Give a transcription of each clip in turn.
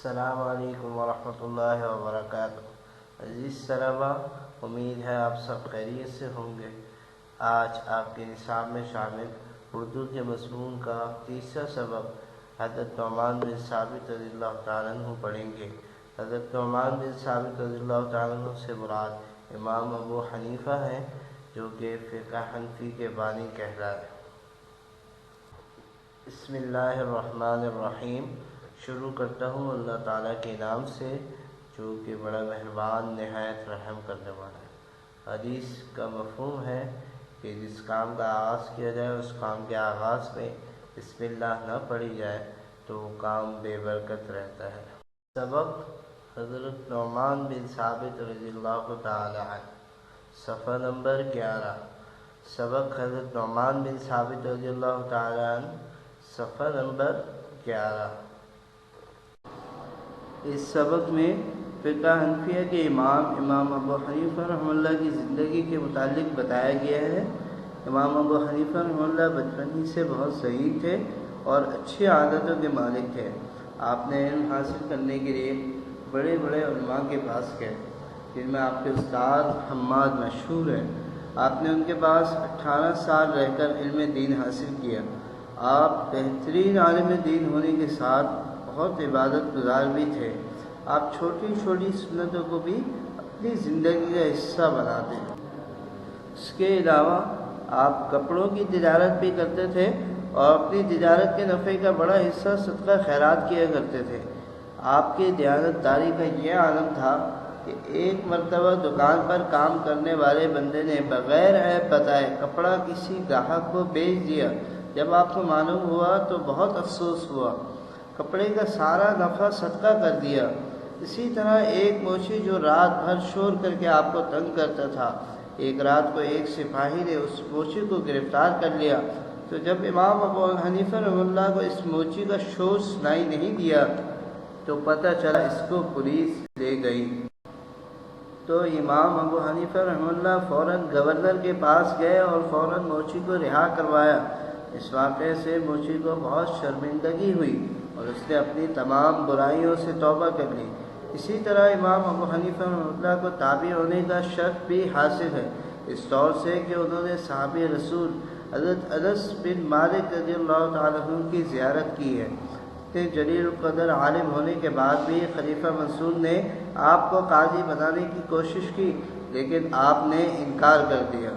السلام علیکم ورحمۃ اللہ وبرکاتہ۔ عزیز طلبہ، امید ہے آپ سب خیریت سے ہوں گے۔ آج آپ کے نصاب میں شامل اردو کے مضمون کا تیسرا سبق حضرت نعمان بن ثابت رضی اللہ تعالیٰ عنہ پڑھیں گے۔ حضرت نعمان بن ثابت رضی اللہ تعالیٰ عنہ سے مراد امام ابو حنیفہ ہیں، جو کہ فقہ حنفی کے بانی کہلائے۔ بسم اللہ الرحمن الرحیم۔ شروع کرتا ہوں اللہ تعالیٰ کے نام سے، جو کہ بڑا مہربان نہایت رحم کرنے والا ہے۔ حدیث کا مفہوم ہے کہ جس کام کا آغاز کیا جائے اس کام کے آغاز میں بسم اللہ نہ پڑھی جائے تو وہ کام بے برکت رہتا ہے۔ سبق حضرت نعمان بن ثابت رضی اللہ تعالی عنہ، صفحہ نمبر 11۔ سبق حضرت نعمان بن ثابت رضی اللہ تعالی عنہ، صفحہ نمبر 11۔ اس سبق میں فقہ حنفیہ کے امام ابو حنیفہ رحمہ اللہ کی زندگی کے متعلق بتایا گیا ہے۔ امام ابو حنیفہ رحمہ اللہ بچپن ہی سے بہت ضعیف تھے اور اچھی عادتوں کے مالک تھے۔ آپ نے علم حاصل کرنے کے لیے بڑے بڑے علماء کے پاس گئے، جن میں آپ کے استاد حماد مشہور ہیں۔ آپ نے ان کے پاس 18 سال رہ کر علم دین حاصل کیا۔ آپ بہترین عالم دین ہونے کے ساتھ بہت عبادت گزار بھی تھے۔ آپ چھوٹی چھوٹی سنتوں کو بھی اپنی زندگی کا حصہ بناتے تھے۔ اس کے علاوہ آپ کپڑوں کی تجارت بھی کرتے تھے اور اپنی تجارت کے نفع کا بڑا حصہ صدقہ خیرات کیا کرتے تھے۔ آپ کی دیانتداری کا یہ عالم تھا کہ ایک مرتبہ دکان پر کام کرنے والے بندے نے بغیر عیب بتائے کپڑا کسی گاہک کو بیچ دیا۔ جب آپ کو معلوم ہوا تو بہت افسوس ہوا، کپڑے کا سارا نفع صدقہ کر دیا۔ اسی طرح ایک موچی جو رات بھر شور کر کے آپ کو تنگ کرتا تھا، ایک رات کو ایک سپاہی نے اس موچی کو گرفتار کر لیا۔ تو جب امام ابو حنیفہ رحمہ اللہ کو اس موچی کا شور سنائی نہیں دیا تو پتہ چلا اس کو پولیس لے گئی۔ تو امام ابو حنیفہ رحمہ اللہ فوراً گورنر کے پاس گئے اور فوراً موچی کو رہا کروایا۔ اس واقعے سے موچی کو بہت شرمندگی ہوئی اور اس نے اپنی تمام برائیوں سے توبہ کر لی۔ اسی طرح امام ابو حنیفہ رحمہ اللہ کو تابع ہونے کا شرف بھی حاصل ہے، اس طور سے کہ انہوں نے صحابی رسول حضرت انس بن مالک رضی اللہ تعالیٰ عنہ کی زیارت کی ہے۔ اتنے جلیل القدر عالم ہونے کے بعد بھی خلیفہ منصور نے آپ کو قاضی بنانے کی کوشش کی، لیکن آپ نے انکار کر دیا۔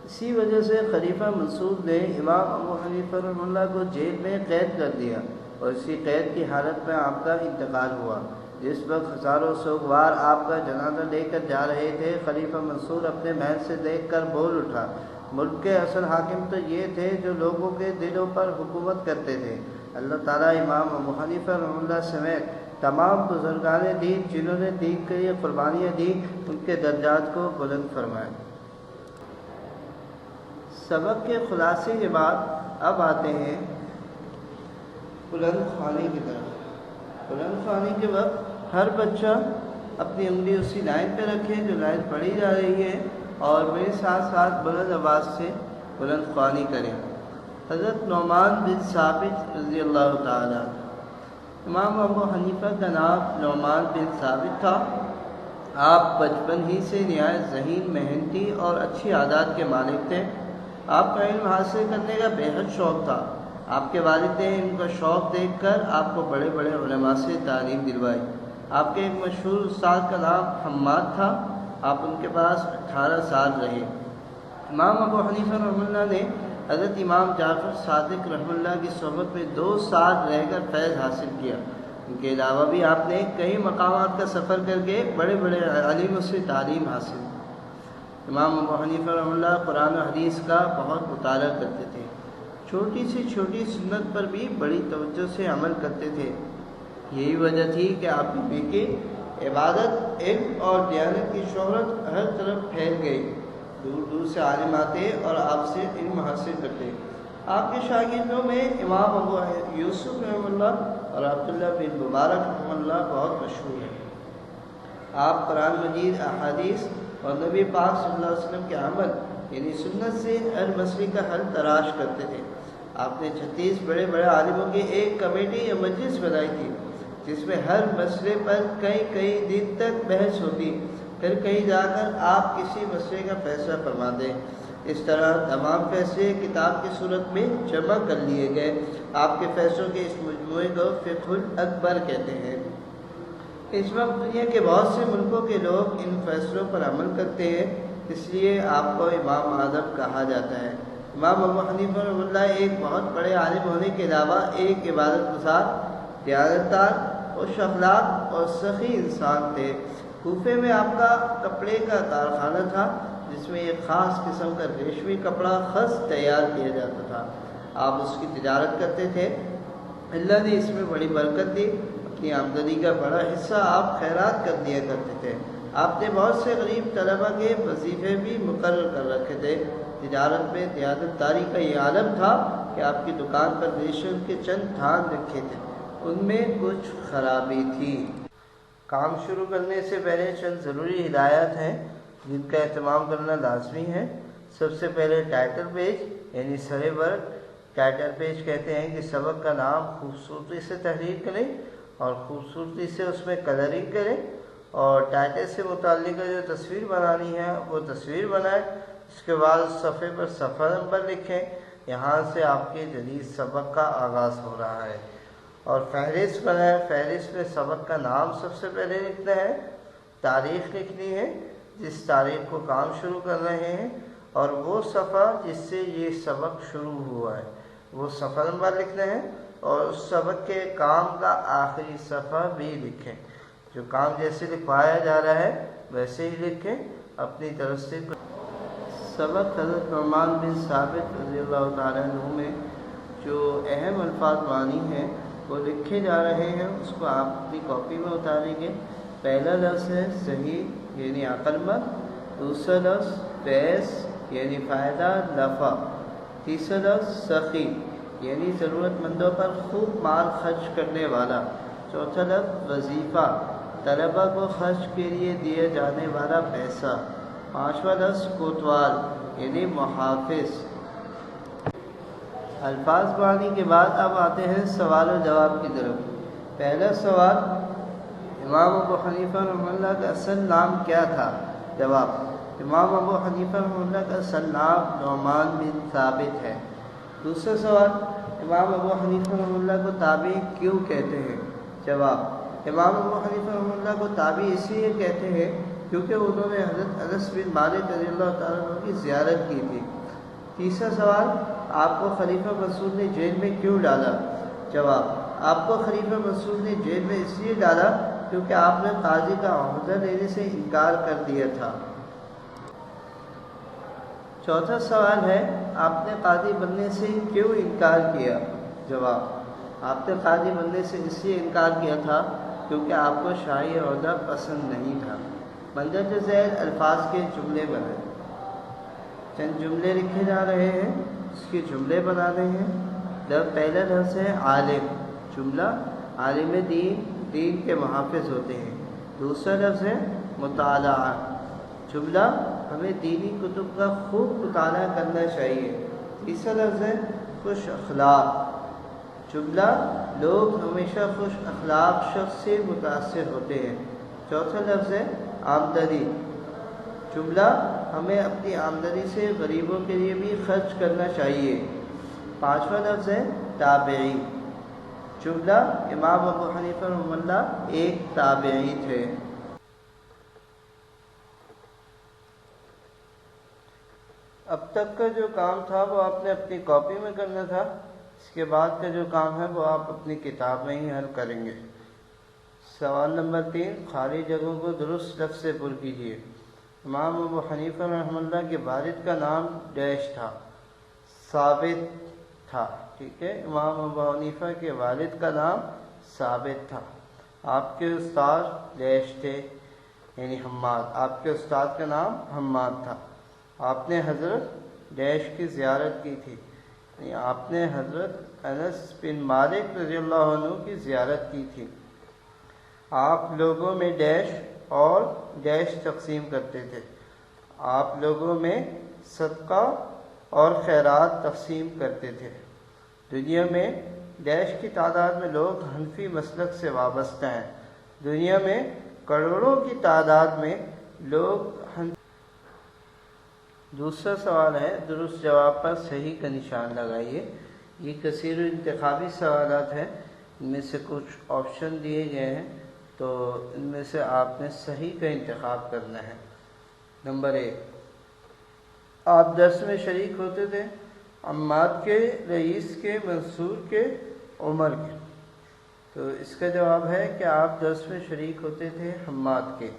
اسی وجہ سے خلیفہ منصور نے امام ابو حنیفہ رحمہ اللہ کو جیل میں قید کر دیا اور اسی قید کی حالت میں آپ کا انتقال ہوا۔ جس وقت ہزاروں سوگوار آپ کا جنازہ لے کر جا رہے تھے، خلیفہ منصور اپنے محل سے دیکھ کر بول اٹھا، ملک کے اصل حاکم تو یہ تھے جو لوگوں کے دلوں پر حکومت کرتے تھے۔ اللہ تعالیٰ امام ابو حنیفہ رحمہ اللہ سمیت تمام بزرگان دین جنہوں نے دین کے لیے قربانیاں دی، ان کے درجات کو بلند فرمائے۔ سبق کے خلاصے کے بعد اب آتے ہیں بلند خوانی کی طرف۔ بلند خوانی کے وقت ہر بچہ اپنی انگلی اسی لائن پہ رکھے جو لائن پڑھی جا رہی ہے اور میرے ساتھ ساتھ بلند آواز سے بلند خوانی کرے۔ حضرت نعمان بن ثابت رضی اللہ تعالیٰ عنہ، امام ابو حنیفہ کا نام نعمان بن ثابت تھا۔ آپ بچپن ہی سے نہایت ذہین، محنتی اور اچھی عادات کے مالک تھے۔ آپ کا علم حاصل کرنے کا بے حد شوق تھا۔ آپ کے والد نے ان کا شوق دیکھ کر آپ کو بڑے بڑے علماء سے تعلیم دلوائی۔ آپ کے ایک مشہور استاد کا نام حماد تھا۔ آپ ان کے پاس 18 سال رہے۔ امام ابو حنیفہ رحمہ اللہ نے حضرت امام جعفر صادق رحمہ اللہ کی صحبت میں 2 سال رہ کر فیض حاصل کیا۔ ان کے علاوہ بھی آپ نے کئی مقامات کا سفر کر کے بڑے بڑے عالموں سے تعلیم حاصل کی۔ امام ابو حنیفہ رحمہ اللہ قرآن و حدیث کا بہت مطالعہ کرتے تھے۔ چھوٹی سے چھوٹی سنت پر بھی بڑی توجہ سے عمل کرتے تھے۔ یہی وجہ تھی کہ آپ کی عبادت، علم اور دیانت کی شہرت ہر طرف پھیل گئی۔ دور دور سے عالم آتے اور آپ سے علم حاصل کرتے۔ آپ کے شاگردوں میں امام ابو یوسف رحمہ اللہ اور عبداللہ بن مبارک رحمہ اللہ بہت مشہور ہیں۔ آپ قرآن مجید، احادیث اور نبی پاک صلی اللہ علیہ وسلم کے عمل یعنی سنت سے ہر مسئلے کا حل تلاش کرتے تھے۔ آپ نے 36 بڑے بڑے عالموں کی ایک کمیٹی یا مجلس بنائی تھی، جس میں ہر مسئلے پر کئی دن تک بحث ہوتی، پھر کہیں جا کر آپ کسی مسئلے کا فیصلہ فرما دیں۔ اس طرح تمام فیصلے کتاب کی صورت میں جمع کر لیے گئے۔ آپ کے فیصلوں کے اس مجموعے کو فقہ الاکبر کہتے ہیں۔ اس وقت دنیا کے بہت سے ملکوں کے لوگ ان فیصلوں پر عمل کرتے ہیں، اس لیے آپ کو امام اعظم کہا جاتا ہے۔ امام ابو حنیفہ رحمہ اللہ ایک بہت بڑے عالم ہونے کے علاوہ ایک عبادت گزار، دیانتدار، خوش اخلاق اور سخی انسان تھے۔ کوفے میں آپ کا کپڑے کا کارخانہ تھا، جس میں ایک خاص قسم کا ریشمی کپڑا خز تیار کیا جاتا تھا۔ آپ اس کی تجارت کرتے تھے۔ اللہ نے اس میں بڑی برکت دی۔ اپنی آمدنی کا بڑا حصہ آپ خیرات کر دیا کرتے تھے۔ آپ نے بہت سے غریب طلبہ کے وظیفے بھی مقرر کر رکھے تھے۔ تجارت میں دیانتداری کا یہ عالم تھا کہ آپ کی دکان پر ریشم کے چند تھان رکھے تھے، ان میں کچھ خرابی تھی۔ کام شروع کرنے سے پہلے چند ضروری ہدایات ہیں جن کا اہتمام کرنا لازمی ہے۔ سب سے پہلے ٹائٹل پیج یعنی سرِ ورق۔ ٹائٹل پیج کہتے ہیں کہ سبق کا نام خوبصورتی سے تحریر کریں اور خوبصورتی سے اس میں کلرنگ کریں، اور ٹائٹل سے متعلقہ جو تصویر بنانی ہے وہ تصویر بنائیں۔ اس کے بعد صفحے پر صفحہ نمبر لکھیں۔ یہاں سے آپ کے جدید سبق کا آغاز ہو رہا ہے۔ اور فہرست بنائیں۔ فہرست میں سبق کا نام سب سے پہلے لکھنا ہے، تاریخ لکھنی ہے جس تاریخ کو کام شروع کر رہے ہیں، اور وہ صفحہ جس سے یہ سبق شروع ہوا ہے وہ صفحہ نمبر لکھنا ہے، اور اس سبق کے کام کا آخری صفحہ بھی لکھیں۔ جو کام جیسے لکھوایا جا رہا ہے ویسے ہی لکھیں، اپنی طرف سے۔ سبق حضرت نعمان بن ثابت رضی اللہ تعالیٰ عنہ میں جو اہم الفاظ معنی ہیں وہ لکھے جا رہے ہیں، اس کو آپ اپنی کاپی میں اتاریں گے۔ پہلا لفظ ہے صحیح یعنی عقل مند، دوسرا لفظ فیض یعنی فائدہ نفع، تیسرا لفظ سخی یعنی ضرورت مندوں پر خوب مال خرچ کرنے والا، چوتھا لفظ وظیفہ طلبہ کو خرچ کے لیے دیا جانے والا پیسہ، پانچواں لفظ کوتوال یعنی محافظ۔ الفاظ معنی کے بعد اب آتے ہیں سوال و جواب کی طرف۔ پہلا سوال، امام ابو حنیفہ رحمہ اللہ کا اصل نام کیا تھا؟ جواب، امام ابو حنیفہ رحمہ اللہ کا اصل نام نعمان بن ثابت ہے۔ دوسرا سوال، امام ابو حنیفہ رحمہ اللہ کو تابعی کیوں کہتے ہیں؟ جواب، امام ابو حنیفہ رحمہ اللہ کو تابعی اس لیے کہتے ہیں کیونکہ انہوں نے حضرت انس بن مالک رضی اللہ تعالیٰ عنہ کی زیارت کی تھی۔ تیسرا سوال، آپ کو خلیفہ منصور نے جیل میں کیوں ڈالا؟ جواب، آپ کو خلیفہ منصور نے جیل میں اس لیے ڈالا کیونکہ آپ نے قاضی کا عہدہ لینے سے انکار کر دیا تھا۔ چوتھا سوال ہے، آپ نے قاضی بننے سے کیوں انکار کیا؟ جواب، آپ نے قاضی بننے سے اس لیے انکار کیا تھا کیونکہ آپ کو شاہی عہدہ پسند نہیں تھا۔ مندرجہ ذیل الفاظ کے جملے بنائیں۔ چند جملے لکھے جا رہے ہیں، اس کے جملے بنانے ہیں۔ پہلا لفظ ہے عالم، جملہ عالم دین کے محافظ ہوتے ہیں۔ دوسرا لفظ ہے مطالعہ، جملہ ہمیں دینی کتب کا خوب مطالعہ کرنا چاہیے۔ تیسرا لفظ ہے خوش اخلاق، جملہ لوگ ہمیشہ خوش اخلاق شخص سے متاثر ہوتے ہیں۔ چوتھا لفظ ہے آمدنی، جملہ ہمیں اپنی آمدنی سے غریبوں کے لیے بھی خرچ کرنا چاہیے۔ پانچواں لفظ ہے تابعی، جملہ امام ابو حنیفہ رحمہ اللہ ایک تابعی تھے۔ اب تک کا جو کام تھا وہ آپ نے اپنی کاپی میں کرنا تھا، اس کے بعد کا جو کام ہے وہ آپ اپنی کتاب میں ہی حل کریں گے۔ سوال نمبر 3، خالی جگہوں کو درست لفظ سے پر کیجیے۔ امام ابو حنیفہ رحمہ اللہ کے والد کا نام ڈیش تھا، ثابت تھا، ٹھیک ہے۔ امام ابو حنیفہ کے والد کا نام ثابت تھا۔ آپ کے استاد ڈیش تھے یعنی حماد، آپ کے استاد کا نام حماد تھا۔ آپ نے حضرت ڈیش کی زیارت کی تھی، یعنی آپ نے حضرت انس بن مالک رضی اللہ عنہ کی زیارت کی تھی۔ آپ لوگوں میں ڈیش اور ڈیش تقسیم کرتے تھے۔ آپ لوگوں میں صدقہ اور خیرات تقسیم کرتے تھے۔ دنیا میں ڈیش کی تعداد میں لوگ حنفی مسلک سے وابستہ ہیں، دنیا میں کروڑوں کی تعداد میں لوگ دوسرا سوال ہے، درست جواب پر صحیح کا نشان لگائیے۔ یہ کثیر انتخابی سوالات ہیں، ان میں سے کچھ آپشن دیے گئے ہیں، تو ان میں سے آپ نے صحیح کا انتخاب کرنا ہے۔ نمبر 1، آپ درس میں شریک ہوتے تھے؟ عماد کے، رئیس کے، منصور کے، عمر کے؟ تو اس کا جواب ہے کہ آپ درس میں شریک ہوتے تھے حماد کے۔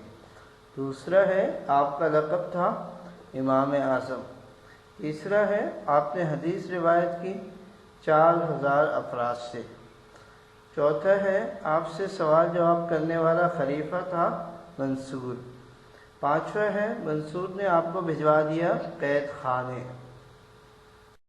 دوسرا ہے، آپ کا لقب تھا امام اعظم۔ تیسرا ہے، آپ نے حدیث روایت کی 4000 افراد سے۔ چوتھا ہے، آپ سے سوال جواب کرنے والا خلیفہ تھا منصور۔ پانچواں ہے، منصور نے آپ کو بھجوا دیا قید خانے۔